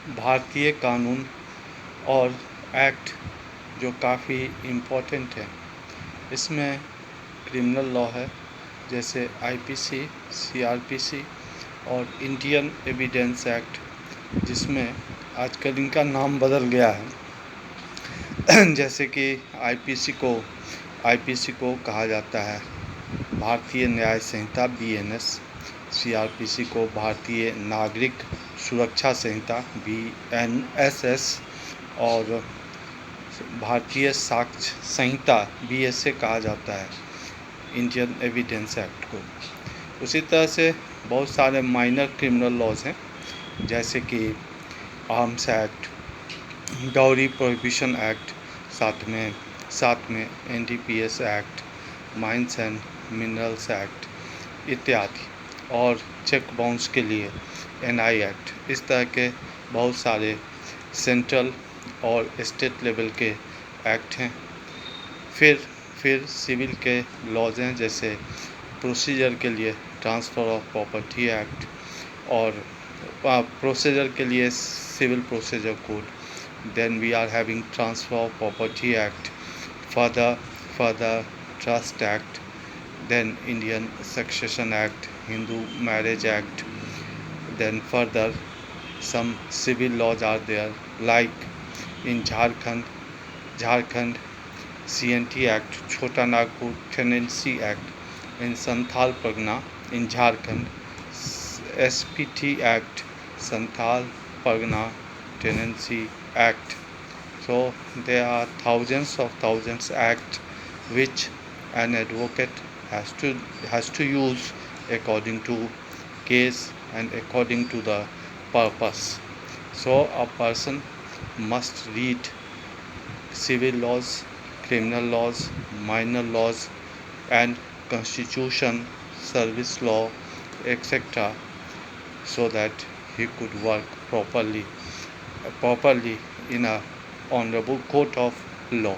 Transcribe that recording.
भारतीय कानून और एक्ट जो काफ़ी इम्पोर्टेंट है। इसमें क्रिमिनल लॉ है, जैसे आईपीसी, सीआरपीसी और इंडियन एविडेंस एक्ट, जिसमें आजकल इनका नाम बदल गया है। जैसे कि आईपीसी को कहा जाता है भारतीय न्याय संहिता बीएनएस, सीआरपीसी को भारतीय नागरिक सुरक्षा संहिता बीएनएसएस और भारतीय साक्ष्य संहिता बीएसए कहा जाता है, इंडियन एविडेंस एक्ट को। उसी तरह से बहुत सारे माइनर क्रिमिनल लॉज हैं, जैसे कि arms act, dowry prohibition act, साथ में NDPS act, mines and minerals act इत्यादि, और चेक बाउंस के लिए एनआई एक्ट। इस तरह के बहुत सारे सेंट्रल और स्टेट लेवल के एक्ट हैं। फिर सिविल के लॉज हैं, जैसे प्रोसीजर के लिए ट्रांसफ़र ऑफ प्रॉपर्टी एक्ट, और प्रोसीजर के लिए civil procedure code. Then we are having transfer of property act, further trust act, then Indian Succession Act, Hindu Marriage Act, then further some civil laws are there, like in Jharkhand CNT Act, Chota Nagpur Tenancy Act, in Santhal Pargana in Jharkhand SPT Act, Santhal Pargana Tenancy Act. So there are thousands acts which an advocate has to use according to case and according to the purpose. So a person must read civil laws, criminal laws, minor laws and constitution, service law, etc., so that he could work properly in a honorable court of law.